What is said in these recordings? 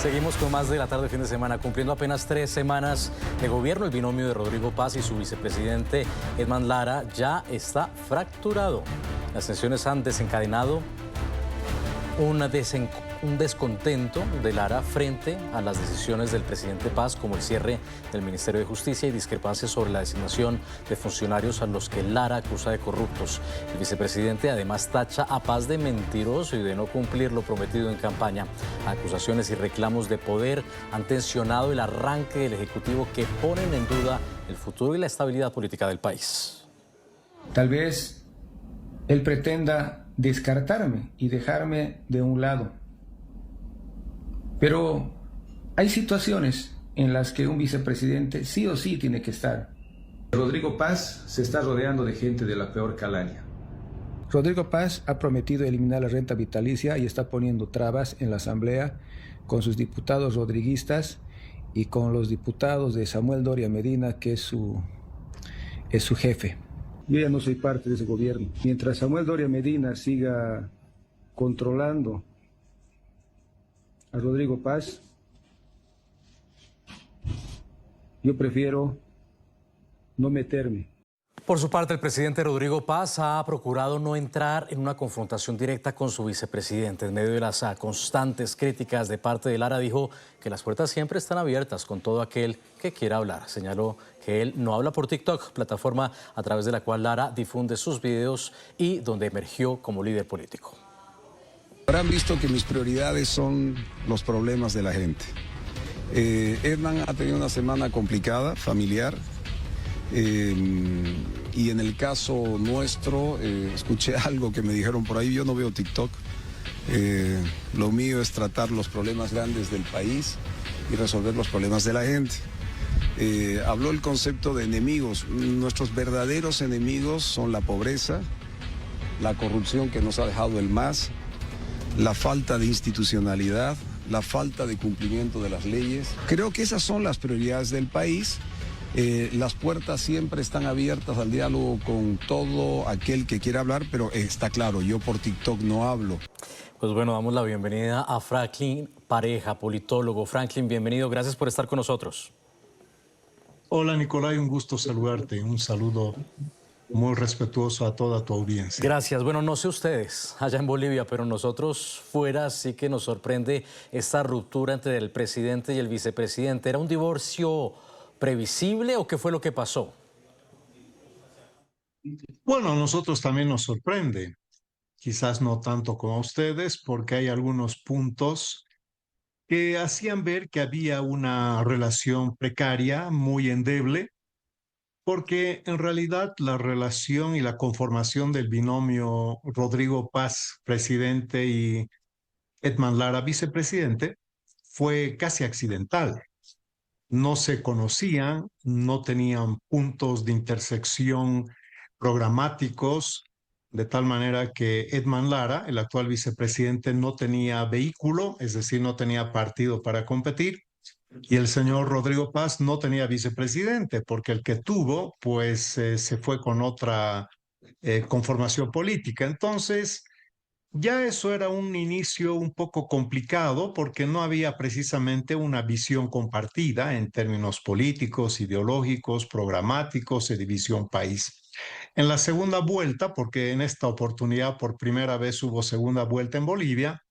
Seguimos con más de la tarde fin de semana. Cumpliendo apenas 3 semanas de gobierno, el binomio de Rodrigo Paz y su vicepresidente Edman Lara ya está fracturado. Las tensiones han desencadenado un descontento de Lara frente a las decisiones del presidente Paz, como el cierre del Ministerio de Justicia y discrepancias sobre la designación de funcionarios a los que Lara acusa de corruptos. El vicepresidente además tacha a Paz de mentiroso y de no cumplir lo prometido en campaña. Acusaciones y reclamos de poder han tensionado el arranque del Ejecutivo que ponen en duda el futuro y la estabilidad política del país. Tal vez él pretenda descartarme y dejarme de un lado. Pero hay situaciones en las que un vicepresidente sí o sí tiene que estar. Rodrigo Paz se está rodeando de gente de la peor calaña. Rodrigo Paz ha prometido eliminar la renta vitalicia y está poniendo trabas en la Asamblea con sus diputados rodriguistas y con los diputados de Samuel Doria Medina, que es su jefe. Yo ya no soy parte de ese gobierno. Mientras Samuel Doria Medina siga controlando a Rodrigo Paz, yo prefiero no meterme. Por su parte, el presidente Rodrigo Paz ha procurado no entrar en una confrontación directa con su vicepresidente. En medio de las constantes críticas de parte de Lara, dijo que las puertas siempre están abiertas con todo aquel que quiera hablar. Señaló que él no habla por TikTok, plataforma a través de la cual Lara difunde sus videos y donde emergió como líder político. Habrán visto que mis prioridades son los problemas de la gente. Edman ha tenido una semana complicada, familiar. Y en el caso nuestro, escuché algo que me dijeron por ahí, yo no veo TikTok. Lo mío es tratar los problemas grandes del país y resolver los problemas de la gente. Habló el concepto de enemigos. Nuestros verdaderos enemigos son la pobreza, la corrupción que nos ha dejado el MAS, la falta de institucionalidad, la falta de cumplimiento de las leyes. Creo que esas son las prioridades del país. Las puertas siempre están abiertas al diálogo con todo aquel que quiera hablar, pero está claro, yo por TikTok no hablo. Pues bueno, damos la bienvenida a Franklin Pareja, politólogo. Franklin, bienvenido, gracias por estar con nosotros. Hola Nicolai, un gusto saludarte, un saludo muy respetuoso a toda tu audiencia. Gracias. Bueno, no sé ustedes allá en Bolivia, pero nosotros fuera sí que nos sorprende esta ruptura entre el presidente y el vicepresidente. ¿Era un divorcio previsible o qué fue lo que pasó? Bueno, a nosotros también nos sorprende, quizás no tanto como a ustedes, porque hay algunos puntos que hacían ver que había una relación precaria, muy endeble, porque en realidad la relación y la conformación del binomio Rodrigo Paz, presidente, y Edman Lara, vicepresidente, fue casi accidental. No se conocían, no tenían puntos de intersección programáticos, de tal manera que Edman Lara, el actual vicepresidente, no tenía vehículo, es decir, no tenía partido para competir, y el señor Rodrigo Paz no tenía vicepresidente, porque el que tuvo, pues se fue con otra conformación política. Entonces, ya eso era un inicio un poco complicado porque no había precisamente una visión compartida en términos políticos, ideológicos, programáticos y de visión país. En la segunda vuelta, porque en esta oportunidad por primera vez hubo segunda vuelta en Bolivia,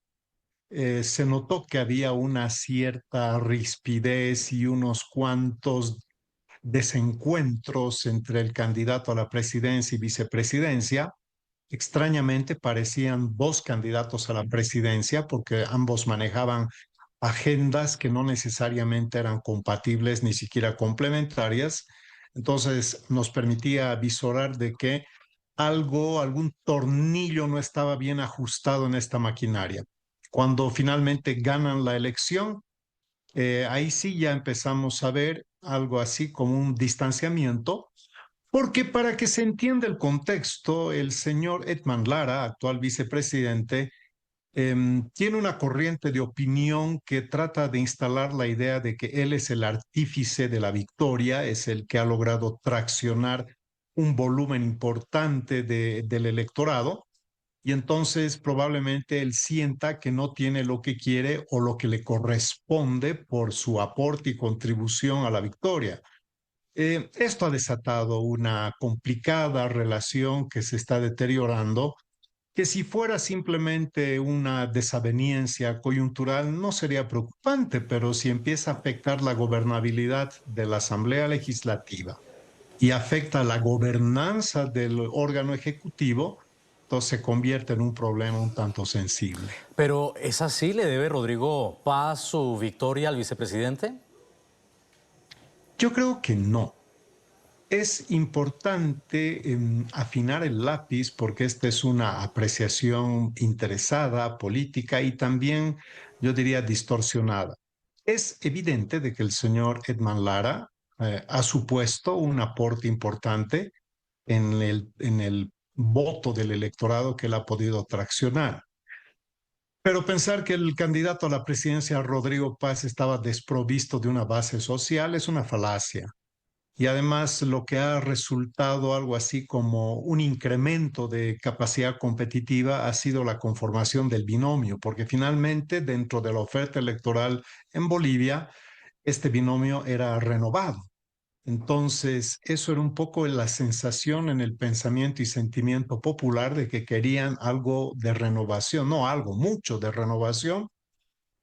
se notó que había una cierta rispidez y unos cuantos desencuentros entre el candidato a la presidencia y vicepresidencia. Extrañamente parecían dos candidatos a la presidencia porque ambos manejaban agendas que no necesariamente eran compatibles ni siquiera complementarias. Entonces nos permitía visorar de que algún tornillo no estaba bien ajustado en esta maquinaria. Cuando finalmente ganan la elección, ahí sí ya empezamos a ver algo así como un distanciamiento, porque para que se entienda el contexto, el señor Edman Lara, actual vicepresidente, tiene una corriente de opinión que trata de instalar la idea de que él es el artífice de la victoria, es el que ha logrado traccionar un volumen importante del electorado, y entonces probablemente él sienta que no tiene lo que quiere o lo que le corresponde por su aporte y contribución a la victoria. Esto ha desatado una complicada relación que se está deteriorando, que si fuera simplemente una desaveniencia coyuntural no sería preocupante, pero si empieza a afectar la gobernabilidad de la Asamblea Legislativa y afecta la gobernanza del órgano ejecutivo, entonces se convierte en un problema un tanto sensible. Pero ¿es así? ¿Le debe Rodrigo Paz su victoria al vicepresidente? Yo creo que no. Es importante afinar el lápiz porque esta es una apreciación interesada, política y también, yo diría, distorsionada. Es evidente de que el señor Edman Lara ha supuesto un aporte importante en el voto del electorado que él ha podido traccionar. Pero pensar que el candidato a la presidencia, Rodrigo Paz, estaba desprovisto de una base social es una falacia. Y además lo que ha resultado algo así como un incremento de capacidad competitiva ha sido la conformación del binomio, porque finalmente dentro de la oferta electoral en Bolivia, este binomio era renovado. Entonces, eso era un poco la sensación en el pensamiento y sentimiento popular de que querían algo de renovación, no algo, mucho de renovación,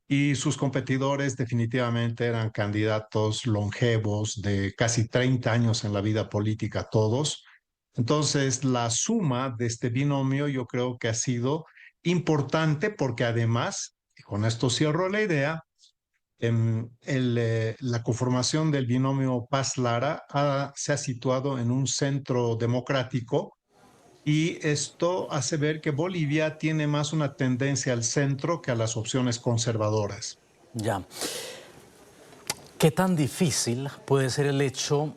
y sus competidores definitivamente eran candidatos longevos de casi 30 años en la vida política todos. Entonces, la suma de este binomio yo creo que ha sido importante porque además, y con esto cierro la idea, la conformación del binomio Paz-Lara se ha situado en un centro democrático y esto hace ver que Bolivia tiene más una tendencia al centro que a las opciones conservadoras. Ya. ¿Qué tan difícil puede ser el hecho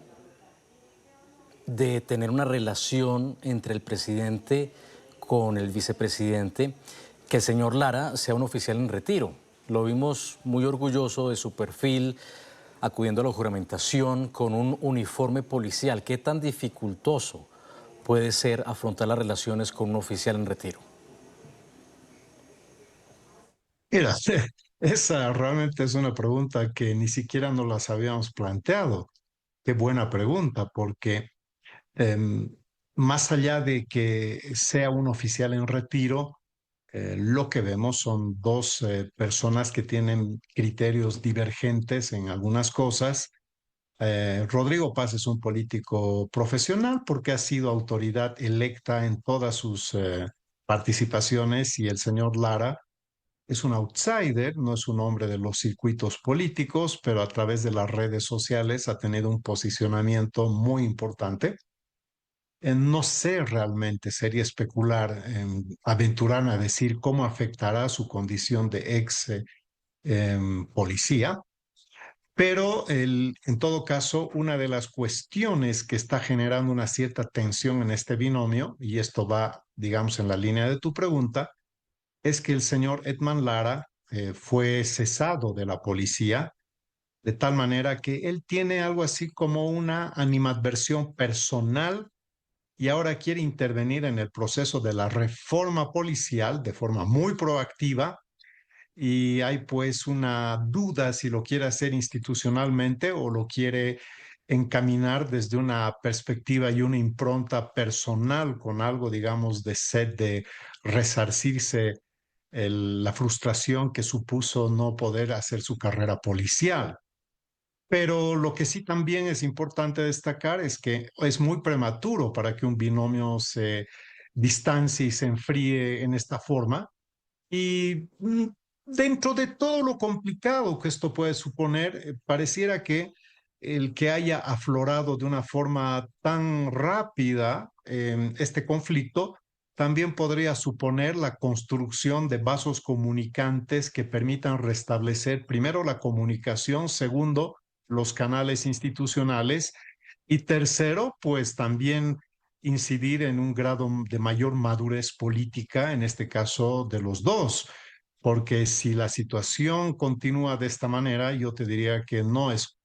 de tener una relación entre el presidente con el vicepresidente, que el señor Lara sea un oficial en retiro? Lo vimos muy orgulloso de su perfil, acudiendo a la juramentación con un uniforme policial. ¿Qué tan dificultoso puede ser afrontar las relaciones con un oficial en retiro? Mira, esa realmente es una pregunta que ni siquiera nos las habíamos planteado. Qué buena pregunta, porque em, más allá de que sea un oficial en retiro, lo que vemos son dos personas que tienen criterios divergentes en algunas cosas. Rodrigo Paz es un político profesional porque ha sido autoridad electa en todas sus participaciones y el señor Lara es un outsider, no es un hombre de los circuitos políticos, pero a través de las redes sociales ha tenido un posicionamiento muy importante. No sé realmente, sería especular, aventurarme a decir cómo afectará su condición de ex policía, pero en todo caso, una de las cuestiones que está generando una cierta tensión en este binomio, y esto va, digamos, en la línea de tu pregunta, es que el señor Edman Lara fue cesado de la policía, de tal manera que él tiene algo así como una animadversión personal y ahora quiere intervenir en el proceso de la reforma policial de forma muy proactiva y hay pues una duda si lo quiere hacer institucionalmente o lo quiere encaminar desde una perspectiva y una impronta personal con algo, digamos, de sed de resarcirse la frustración que supuso no poder hacer su carrera policial. Pero lo que sí también es importante destacar es que es muy prematuro para que un binomio se distancie y se enfríe en esta forma. Y dentro de todo lo complicado que esto puede suponer, pareciera que el que haya aflorado de una forma tan rápida este conflicto también podría suponer la construcción de vasos comunicantes que permitan restablecer primero la comunicación, segundo, los canales institucionales y tercero, pues también incidir en un grado de mayor madurez política, en este caso de los dos, porque si la situación continúa de esta manera, yo te diría que no es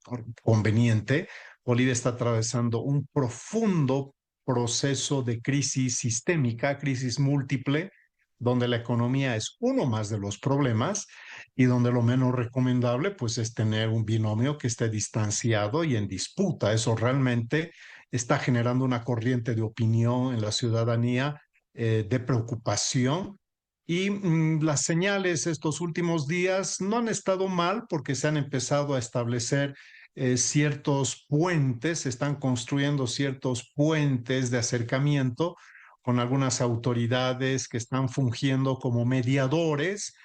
conveniente. Bolivia está atravesando un profundo proceso de crisis sistémica, crisis múltiple, donde la economía es uno más de los problemas y donde lo menos recomendable pues es tener un binomio que esté distanciado y en disputa. Eso realmente está generando una corriente de opinión en la ciudadanía de preocupación. Y las señales estos últimos días no han estado mal porque se han empezado a establecer ciertos puentes, se están construyendo ciertos puentes de acercamiento con algunas autoridades que están fungiendo como mediadores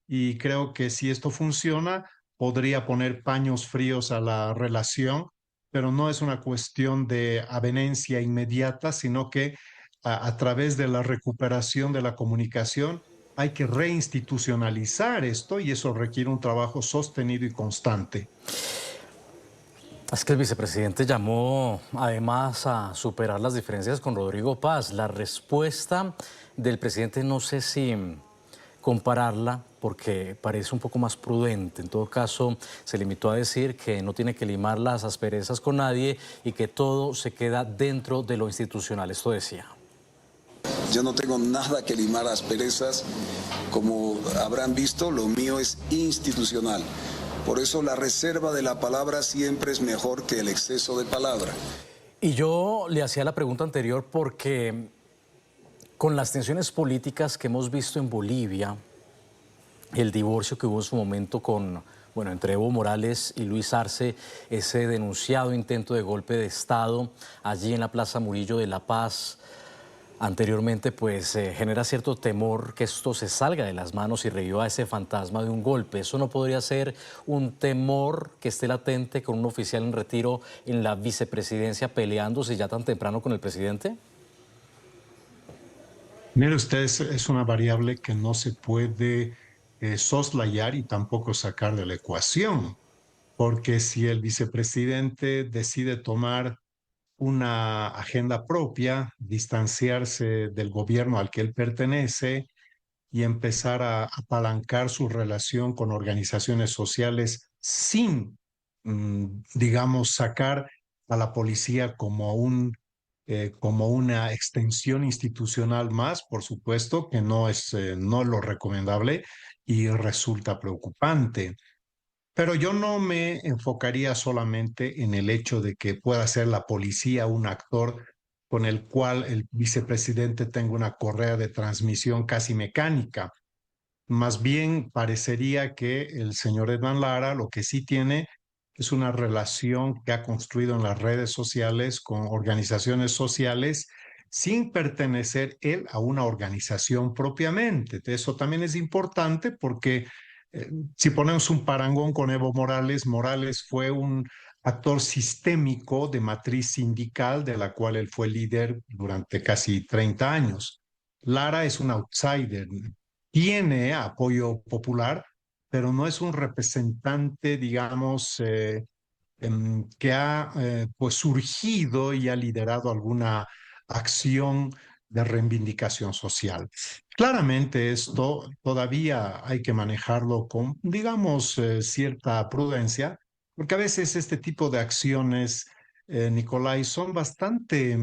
y creo que si esto funciona podría poner paños fríos a la relación, pero no es una cuestión de avenencia inmediata, sino que a través de la recuperación de la comunicación hay que reinstitucionalizar esto y eso requiere un trabajo sostenido y constante. Es que el vicepresidente llamó además a superar las diferencias con Rodrigo Paz. La respuesta del presidente no sé si compararla porque parece un poco más prudente. En todo caso, se limitó a decir que no tiene que limar las asperezas con nadie y que todo se queda dentro de lo institucional. Esto decía. Yo no tengo nada que limar asperezas. Como habrán visto, lo mío es institucional. Por eso la reserva de la palabra siempre es mejor que el exceso de palabra. Y yo le hacía la pregunta anterior porque con las tensiones políticas que hemos visto en Bolivia, el divorcio que hubo en su momento entre Evo Morales y Luis Arce, ese denunciado intento de golpe de Estado allí en la Plaza Murillo de La Paz, anteriormente pues genera cierto temor que esto se salga de las manos y reviva ese fantasma de un golpe. ¿Eso no podría ser un temor que esté latente con un oficial en retiro en la vicepresidencia peleándose ya tan temprano con el presidente? Mire usted, es una variable que no se puede soslayar y tampoco sacar de la ecuación, porque si el vicepresidente decide tomar una agenda propia, distanciarse del gobierno al que él pertenece y empezar a apalancar su relación con organizaciones sociales sin, digamos, sacar a la policía como una extensión institucional más, por supuesto, que no es lo recomendable y resulta preocupante. Pero yo no me enfocaría solamente en el hecho de que pueda ser la policía un actor con el cual el vicepresidente tenga una correa de transmisión casi mecánica. Más bien parecería que el señor Edman Lara lo que sí tiene es una relación que ha construido en las redes sociales con organizaciones sociales sin pertenecer él a una organización propiamente. Eso también es importante porque si ponemos un parangón con Evo Morales, Morales fue un actor sistémico de matriz sindical de la cual él fue líder durante casi 30 años. Lara es un outsider, tiene apoyo popular, pero no es un representante, digamos, que ha pues surgido y ha liderado alguna acción de reivindicación social. Claramente esto todavía hay que manejarlo con, digamos, cierta prudencia, porque a veces este tipo de acciones, Nicolai, son bastante,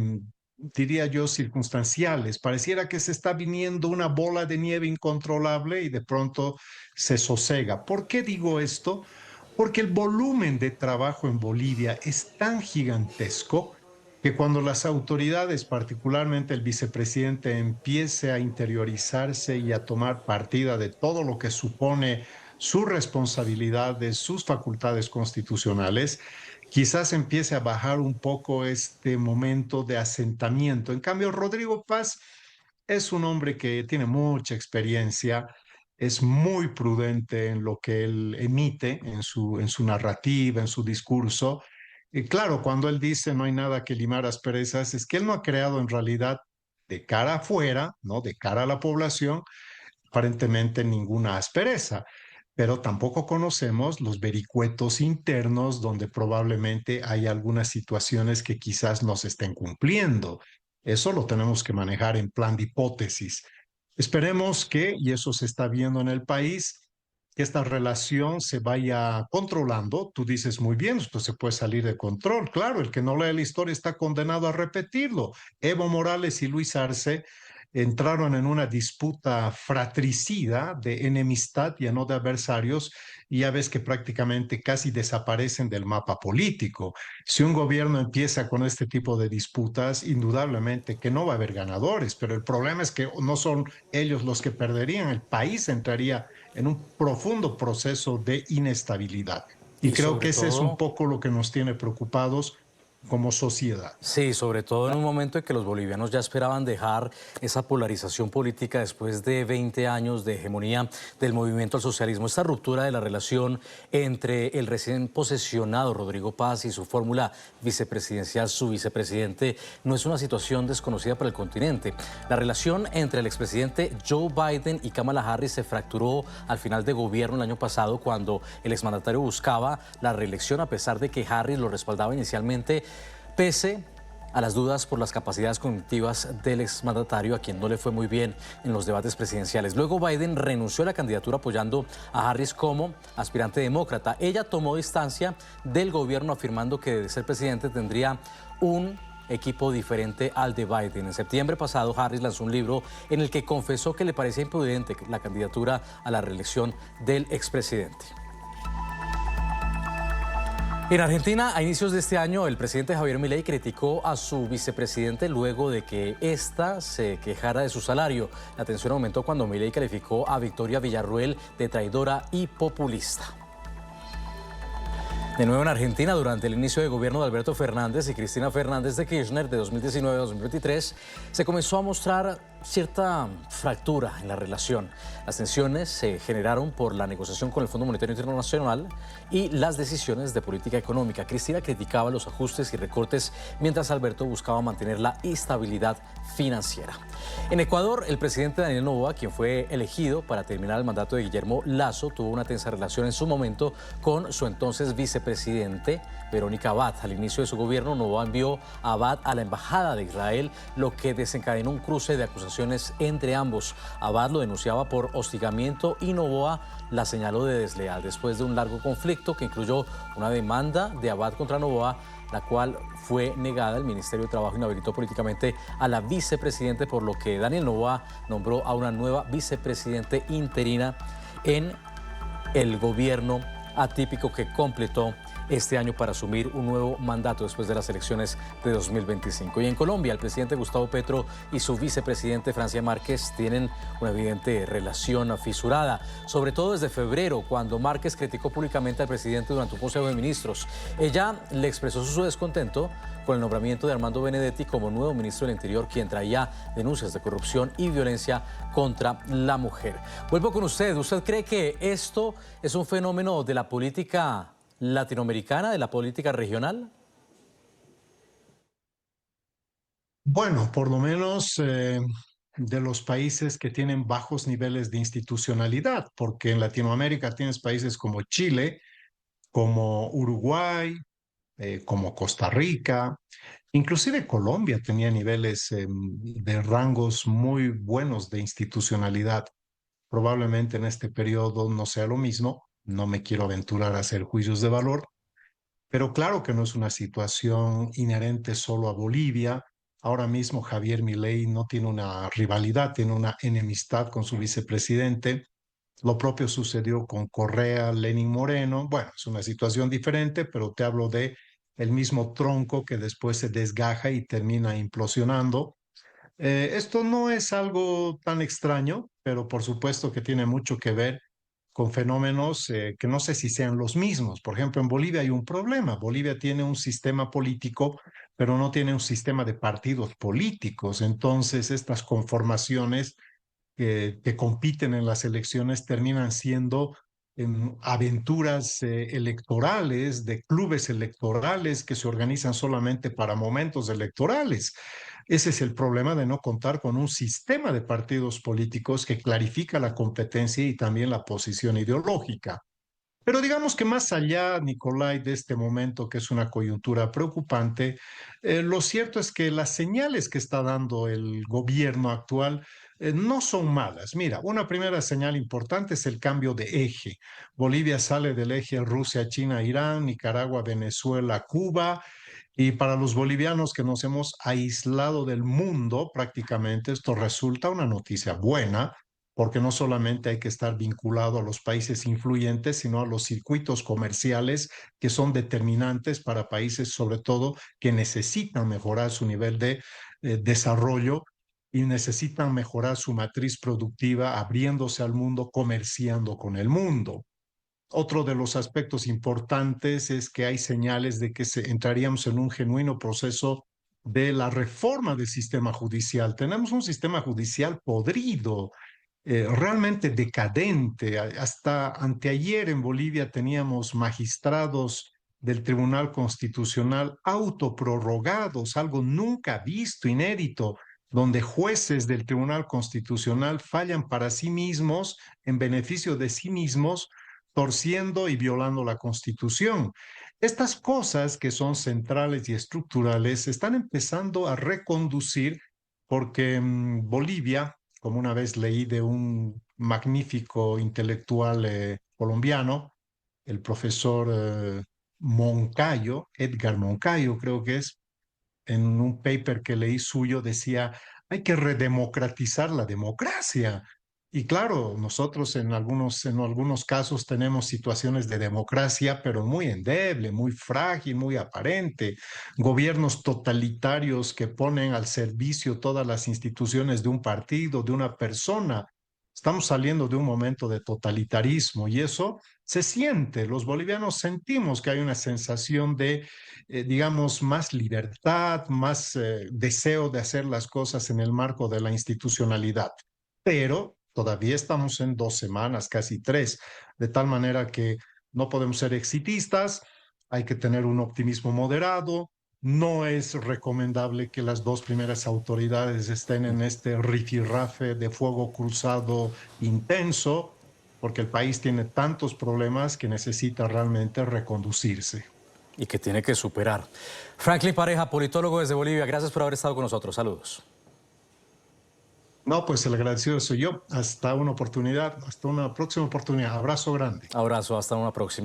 diría yo, circunstanciales. Pareciera que se está viniendo una bola de nieve incontrolable y de pronto se sosega. ¿Por qué digo esto? Porque el volumen de trabajo en Bolivia es tan gigantesco que cuando las autoridades, particularmente el vicepresidente, empiece a interiorizarse y a tomar partida de todo lo que supone su responsabilidad, de sus facultades constitucionales, quizás empiece a bajar un poco este momento de asentamiento. En cambio, Rodrigo Paz es un hombre que tiene mucha experiencia, es muy prudente en lo que él emite, en su narrativa, en su discurso. Y claro, cuando él dice no hay nada que limar asperezas, es que él no ha creado en realidad de cara afuera, ¿no? De cara a la población, aparentemente ninguna aspereza, pero tampoco conocemos los vericuetos internos donde probablemente hay algunas situaciones que quizás no se estén cumpliendo. Eso lo tenemos que manejar en plan de hipótesis. Esperemos que, y eso se está viendo en el país, que esta relación se vaya controlando. Tú dices muy bien, esto se puede salir de control. Claro, el que no lee la historia está condenado a repetirlo. Evo Morales y Luis Arce entraron en una disputa fratricida de enemistad, ya no de adversarios, y ya ves que prácticamente casi desaparecen del mapa político. Si un gobierno empieza con este tipo de disputas, indudablemente que no va a haber ganadores, pero el problema es que no son ellos los que perderían, el país entraría en un profundo proceso de inestabilidad. Y Y creo sobre que ese es un todo, poco lo que nos tiene preocupados como sociedad. sí, sobre todo en un momento en que los bolivianos ya esperaban dejar esa polarización política después de 20 años de hegemonía del movimiento al socialismo. Esta ruptura de la relación entre el recién posesionado Rodrigo Paz y su fórmula vicepresidencial, su vicepresidente, no es una situación desconocida para el continente. La relación entre el expresidente Joe Biden y Kamala Harris se fracturó al final de gobierno el año pasado, cuando el exmandatario buscaba la reelección, a pesar de que Harris lo respaldaba inicialmente, pese a las dudas por las capacidades cognitivas del exmandatario, a quien no le fue muy bien en los debates presidenciales. Luego Biden renunció a la candidatura apoyando a Harris como aspirante demócrata. Ella tomó distancia del gobierno, afirmando que de ser presidente tendría un equipo diferente al de Biden. En septiembre pasado, Harris lanzó un libro en el que confesó que le parecía imprudente la candidatura a la reelección del expresidente. En Argentina, a inicios de este año, el presidente Javier Milei criticó a su vicepresidente luego de que ésta se quejara de su salario. La tensión aumentó cuando Milei calificó a Victoria Villarruel de traidora y populista. De nuevo en Argentina, durante el inicio de gobierno de Alberto Fernández y Cristina Fernández de Kirchner de 2019 a 2023, se comenzó a mostrar cierta fractura en la relación. Las tensiones se generaron por la negociación con el Fondo Monetario Internacional y las decisiones de política económica. Cristina criticaba los ajustes y recortes, mientras Alberto buscaba mantener la estabilidad financiera. En Ecuador, el presidente Daniel Noboa, quien fue elegido para terminar el mandato de Guillermo Lasso, tuvo una tensa relación en su momento con su entonces vicepresidente, Verónica Abad. Al inicio de su gobierno, Noboa envió a Abad a la embajada de Israel, lo que desencadenó un cruce de acusaciones entre ambos. Abad lo denunciaba por hostigamiento y Noboa la señaló de desleal. Después de un largo conflicto que incluyó una demanda de Abad contra Noboa, la cual fue negada, el Ministerio de Trabajo inhabilitó políticamente a la vicepresidente, por lo que Daniel Noboa nombró a una nueva vicepresidente interina en el gobierno atípico que completó este año para asumir un nuevo mandato después de las elecciones de 2025. Y en Colombia, el presidente Gustavo Petro y su vicepresidente Francia Márquez tienen una evidente relación fisurada, sobre todo desde febrero, cuando Márquez criticó públicamente al presidente durante un Consejo de Ministros. Ella le expresó su descontento con el nombramiento de Armando Benedetti como nuevo ministro del Interior, quien traía denuncias de corrupción y violencia contra la mujer. Vuelvo con usted. ¿Usted cree que esto es un fenómeno de la política latinoamericana, de la política regional? Bueno, por lo menos de los países que tienen bajos niveles de institucionalidad, porque en Latinoamérica tienes países como Chile, como Uruguay, como Costa Rica, inclusive Colombia tenía niveles de rangos muy buenos de institucionalidad. Probablemente en este periodo no sea lo mismo, no me quiero aventurar a hacer juicios de valor, pero claro que no es una situación inherente solo a Bolivia. Ahora mismo Javier Milei no tiene una rivalidad, tiene una enemistad con su vicepresidente. Lo propio sucedió con Correa, Lenin Moreno. Bueno, es una situación diferente, pero te hablo de el mismo tronco que después se desgaja y termina implosionando. Esto no es algo tan extraño, pero por supuesto que tiene mucho que ver con fenómenos que no sé si sean los mismos. Por ejemplo, en Bolivia hay un problema. Bolivia tiene un sistema político, pero no tiene un sistema de partidos políticos. Entonces, estas conformaciones que compiten en las elecciones terminan siendo aventuras electorales, de clubes electorales que se organizan solamente para momentos electorales. Ese es el problema de no contar con un sistema de partidos políticos que clarifica la competencia y también la posición ideológica. Pero digamos que más allá, Nicolai, de este momento que es una coyuntura preocupante, lo cierto es que las señales que está dando el gobierno actual no son malas. Mira, una primera señal importante es el cambio de eje. Bolivia sale del eje Rusia, China, Irán, Nicaragua, Venezuela, Cuba, Y para los bolivianos que nos hemos aislado del mundo, prácticamente esto resulta una noticia buena, porque no solamente hay que estar vinculado a los países influyentes, sino a los circuitos comerciales que son determinantes para países, sobre todo, que necesitan mejorar su nivel de desarrollo y necesitan mejorar su matriz productiva, abriéndose al mundo, comerciando con el mundo. Otro de los aspectos importantes es que hay señales de que entraríamos en un genuino proceso de la reforma del sistema judicial. Tenemos un sistema judicial podrido, realmente decadente. Hasta anteayer en Bolivia teníamos magistrados del Tribunal Constitucional autoprorrogados, algo nunca visto, inédito, donde jueces del Tribunal Constitucional fallan para sí mismos, en beneficio de sí mismos, torciendo y violando la Constitución. Estas cosas que son centrales y estructurales están empezando a reconducir porque Bolivia, como una vez leí de un magnífico intelectual colombiano, el profesor Moncayo, Edgar Moncayo creo que es, en un paper que leí suyo decía, hay que redemocratizar la democracia. Y claro, nosotros en algunos casos tenemos situaciones de democracia, pero muy endeble, muy frágil, muy aparente. Gobiernos totalitarios que ponen al servicio todas las instituciones de un partido, de una persona. Estamos saliendo de un momento de totalitarismo y eso se siente. Los bolivianos sentimos que hay una sensación de digamos, más libertad, más deseo de hacer las cosas en el marco de la institucionalidad. Pero todavía estamos en 2 semanas, casi 3, de tal manera que no podemos ser exitistas, hay que tener un optimismo moderado. No es recomendable que las 2 primeras autoridades estén en este rifirrafe de fuego cruzado intenso, porque el país tiene tantos problemas que necesita realmente reconducirse. Y que tiene que superar. Franklin Pareja, politólogo desde Bolivia, gracias por haber estado con nosotros. Saludos. No, pues el agradecido soy yo. Hasta una próxima oportunidad. Abrazo grande. Abrazo, hasta una próxima.